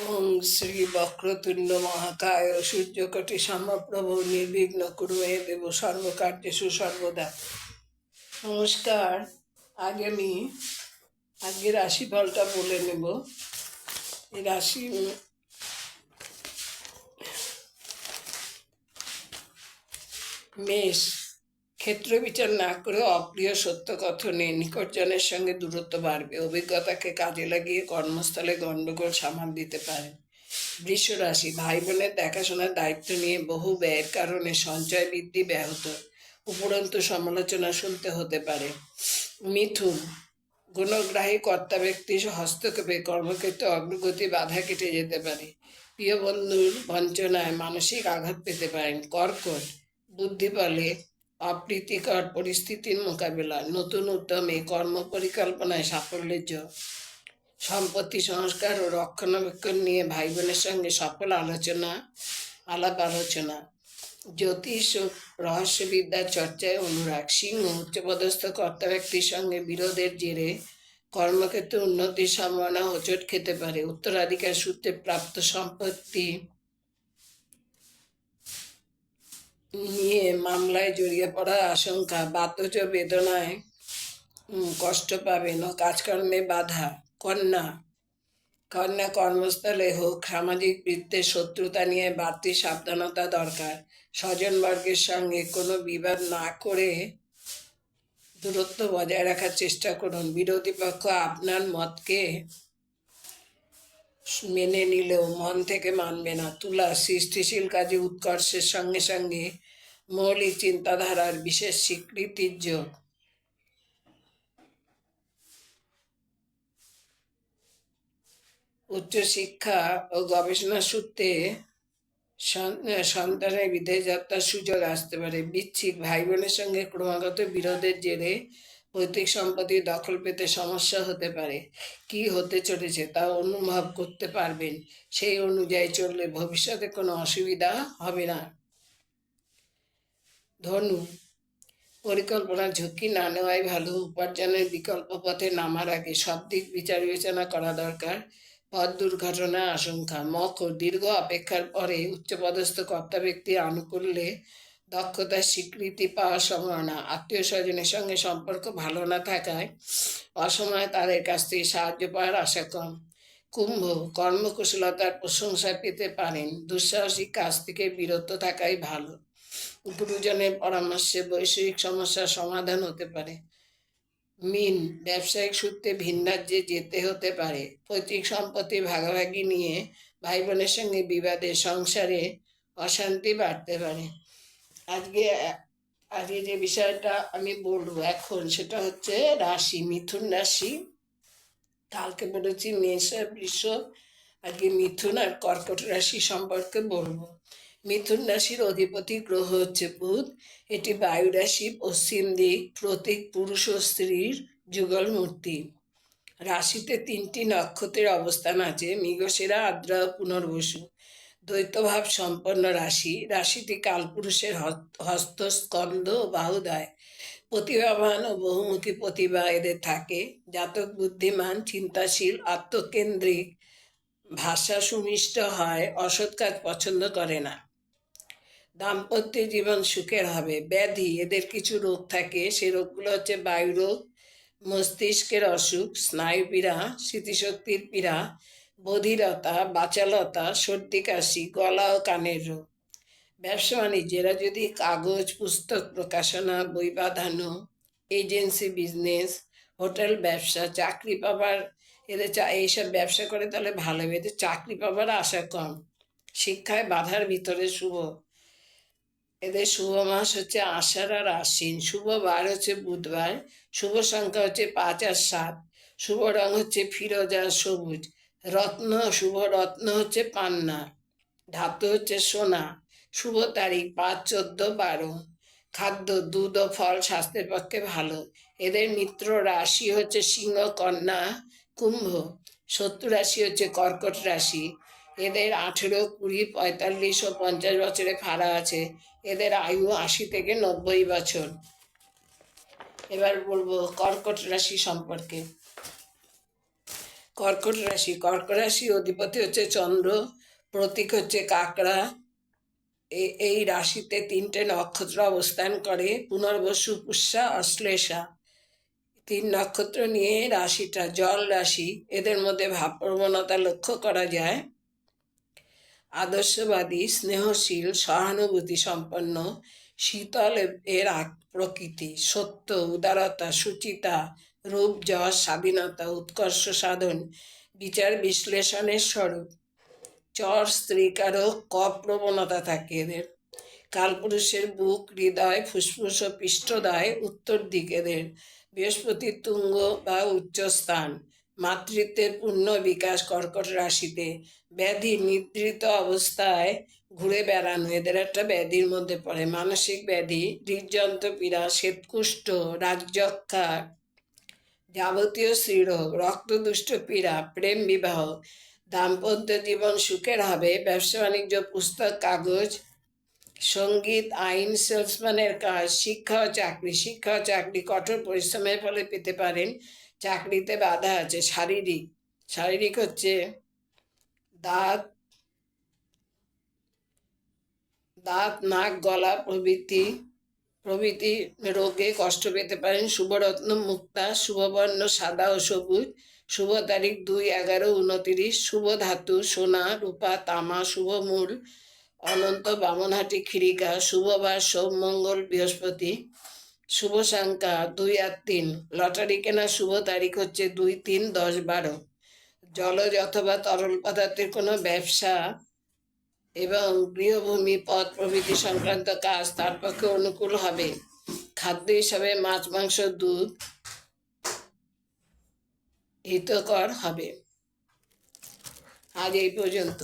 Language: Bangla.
ওং শ্রী বক্রতুণ্ড মহাকায় সূর্যকোটি সমপ্রভ নির্বিঘ্ন কুরু মে দেব সর্বকার্যেষু সর্বদা। নমস্কার। আমি আজকে রাশিফলটা বলে নেব। এই রাশি মেষ, ক্ষেত্র বিচার না করে অপ্রিয় সত্য কথনে নিকটজনের সঙ্গে দূরত্ব বাড়বে। অভিজ্ঞতাকে কাজে লাগিয়ে কর্মস্থলে গণ্ডগোল সামাল দিতে পারেন। বৃষ রাশি, ভাই বোনের দেখাশোনার দায়িত্ব নিয়ে বহু ব্যয়ের কারণে সঞ্চয় বৃদ্ধি ব্যাহত, উপরন্তু সমালোচনা শুনতে হতে পারে। মিথুন, গুণগ্রাহী কর্তা ব্যক্তির হস্তক্ষেপে কর্মক্ষেত্রে অগ্রগতি বাধা কেটে যেতে পারে। প্রিয় বন্ধুর বঞ্চনায় মানসিক আঘাত পেতে পারেন। কর্কট, বুদ্ধি বলে অপ্রীতিকর পরিস্থিতির মোকাবেলা, নতুন উদ্যমে কর্ম পরিকল্পনায় সাফল্যের যোগ। সম্পত্তি সংস্কার ও রক্ষণাবেক্ষণ নিয়ে ভাই বোনের সঙ্গে সফল আলাপ আলোচনা। জ্যোতিষ ও রহস্যবিদ্যার চর্চায় অনুরাগ। সিংহ, উচ্চপদস্থ কর্তা ব্যক্তির সঙ্গে বিরোধের জেরে কর্মক্ষেত্রে উন্নতির সম্ভাবনা হোঁচট খেতে পারে। উত্তরাধিকার সূত্রে প্রাপ্ত সম্পত্তি নিয়ে মামলায় জড়িয়ে পড়ার আশঙ্কা। বাতজ বেদনায় কষ্ট পাবেন ও কাজকর্মে বাধা। কন্যা, কর্মস্থলে হোক সামাজিক বৃত্তের শত্রুতা নিয়ে বাড়তি সাবধানতা দরকার। স্বজনবর্গের সঙ্গে কোনো বিবাদ না করে দূরত্ব বজায় রাখার চেষ্টা করুন। বিরোধী পক্ষ আপনার মতকে মেনে নিলেও মন থেকে মানবে না। তুলা, সৃষ্টিশীল কাজে উৎকর্ষের সঙ্গে সঙ্গে মৌলিক চিন্তাধারার বিশেষ স্বীকৃতির যোগ। উচ্চশিক্ষা ও গবেষণা সূত্রে সন্তানের বিদেশ যাত্রার সুযোগ আসতে পারে। বৃশ্চিক, ভাই বোনের সঙ্গে ক্রমাগত বিরোধের জেরে পৈতৃক সম্পত্তি দখল পেতে সমস্যা হতে পারে। কি হতে চলেছে তা অনুভব করতে পারবেন। সেই অনুযায়ী চললে ভবিষ্যতে কোনো অসুবিধা হবে না। ধনু, পরিকল্পনার ঝুঁকি না নেওয়াই ভালো। উপার্জনের বিকল্প পথে নামার আগে সব দিক বিচার বিবেচনা করা দরকার। পথ দুর্ঘটনা আশঙ্কা। মকর, দীর্ঘ অপেক্ষার পরে উচ্চপদস্থ কর্তা ব্যক্তি আনুকূল্যে দক্ষতার স্বীকৃতি পাওয়ার সম্ভাবনা। আত্মীয় স্বজনের সঙ্গে সম্পর্ক ভালো না থাকায় অসময়ে তাদের কাছ থেকে সাহায্য পাওয়ার আশা কম। কুম্ভ, কর্মকুশলতার প্রশংসা পেতে পারেন। দুঃসাহসিক কাজ থেকে বিরত থাকাই ভালো। গুরুজনের পরামর্শে বৈষয়িক সমস্যার সমাধান হতে পারে। মীন, ব্যবসায়িক সূত্রে ভিন রাজ্যে যেতে হতে পারে। পৈতৃক সম্পত্তি ভাগাভাগি নিয়ে ভাই বোনের সঙ্গে বিবাদে সংসারে অশান্তি বাড়তে পারে। আজকে যে বিষয়টা আমি বলবো এখন সেটা হচ্ছে রাশি, মিথুন রাশি। কালকে বলেছি মেষ আর বৃষ, আজকে মিথুন আর কর্কট রাশি সম্পর্কে বলবো। মিথুন রাশির অধিপতি গ্রহ হচ্ছে বুধ। এটি বায়ু রাশি, পশ্চিম দিক, প্রতীক পুরুষ ও স্ত্রীর যুগল মূর্তি। রাশিতে 3টি নক্ষত্রের অবস্থান আছে, মৃগশিরা, আদ্রা, পুনর্বসু। দ্বৈতভাব সম্পন্ন রাশি। রাশিটি কালপুরুষের হস্ত, স্কন্দ ও বাহুদায়। প্রতিভাবান ও বহুমুখী প্রতিভা এদের থাকে। জাতক বুদ্ধিমান, চিন্তাশীল, আত্মকেন্দ্রিক, ভাষা সুমিষ্ট হয়, অসৎ কাজ পছন্দ করে না। দাম্পত্য জীবন সুখের হবে। ব্যাধি, এদের কিছু রোগ থাকে, সে রোগগুলো হচ্ছে বায়ু রোগ, মস্তিষ্কের অসুখ, স্নায়ুপীড়া, স্মৃতিশক্তির পীড়া, বধিরতা, বাচালতা, সর্দি কাশি, গলা ও কানের রোগ। ব্যবসা বাণিজ্য, এরা যদি কাগজ, পুস্তক প্রকাশনা, বই বাঁধানো, এজেন্সি বিজনেস, হোটেল ব্যবসা, চাকরি পাবার, এদের এইসব ব্যবসা করে তাহলে ভালো হবে। এদের চাকরি পাবার আশা কম। শিক্ষায় বাধার ভিতরে শুভ। এদের শুভ মাস হচ্ছে আষাঢ় আর আশ্বিন। শুভ বার হচ্ছে বুধবার। শুভ সংখ্যা হচ্ছে 5 আর 7। শুভ রং হচ্ছে ফিরোজা সবুজ। শুভ রত্ন হচ্ছে পান্না। ধাতু হচ্ছে সোনা। শুভ তারিখ 5, 14, 12। খাদ্য, দুধ ও ফল স্বাস্থ্যের পক্ষে ভালো। এদের মিত্র রাশি হচ্ছে সিংহ, কন্যা, কুম্ভ। শত্রু রাশি হচ্ছে কর্কট রাশি। এদের 18, 20, 45 ও 50 বছরে ফাড়া আছে। এদের আয়ু 80 থেকে 90 বছর। এবার বলবো কর্কট রাশি সম্পর্কে। কর্কট রাশি, কর্কট রাশি অধিপতি হচ্ছে চন্দ্র, প্রতীক হচ্ছে কাকড়া। এই রাশিতে 3টে নক্ষত্র অবস্থান করে, পুনর্বসু, পুষ্যা, অশ্লেষা। 3 নক্ষত্র নিয়ে রাশিটা জল রাশি। এদের মধ্যে ভাবপ্রবণতা লক্ষ্য করা যায়। আদর্শবাদী, স্নেহশীল, সহানুভূতি সম্পন্ন, শীতল এর প্রকৃতি, সত্য, উদারতা, সুচিতা, রূপ, যশ, স্বাধীনতা, উৎকর্ষ সাধন, বিচার বিশ্লেষণের স্বরূপ। চর স্ত্রীকারক কপ প্রবণতা থাকে এদের। কালপুরুষের বুক, হৃদয়, ফুসফুস ও পৃষ্ঠদ্বয় উত্তর দিক এদের। বৃহস্পতির তুঙ্গ বা উচ্চস্থান। মাতৃত্বের পূর্ণ বিকাশ কর্কট রাশিতে। ব্যাধি, নিদ্রিত অবস্থায় ঘুরে বেড়ানো এদের একটা ব্যাধির মধ্যে পড়ে। মানসিক ব্যাধি, হৃদযন্ত্র পীড়া, শ্বেতকুষ্ঠ, রাজযক্ষা, যাবতীয় স্ত্রীরোগ, রক্তদুষ্ট পীড়া, প্রেম বিবাহ, দাম্পত্য জীবন সুখের হবে, ব্যবসা বাণিজ্য, পুস্তক কাগজ, সঙ্গীত, আইন, সেলসম্যানের কাজ, শিক্ষা ও চাকরি। শিক্ষা ও চাকরি কঠোর পরিশ্রমের ফলে পেতে পারেন। চাকরিতে বাধা আছে। শারীরিক, শারীরিক হচ্ছে দাঁত, নাক, গলা প্রভৃতি রোগে কষ্ট পেতে পারেন। শুভরত্ন মুক্তা, শুভবর্ণ সাদা ও সবুজ। শুভ তারিখ 2-11-29। শুভ ধাতু সোনা, রূপা, তামা। শুভ মূল অনন্ত, বামনহাটি, খিরিকা। শুভ বার সোম, মঙ্গল, বৃহস্পতি। শুভ সংখ্যা 2 আর 3। লটারি কেনার শুভ তারিখ হচ্ছে 2, 3, 10, 12। জলজ অথবা তরল পদার্থের কোনো ব্যবসা এবং গৃহভূমি, পদ প্রভৃতি সংক্রান্ত কাজ তার পক্ষে অনুকূল হবে। খাদ্য হিসাবে মাছ, মাংস, দুধ হিতকর হবে। আজ এই পর্যন্ত।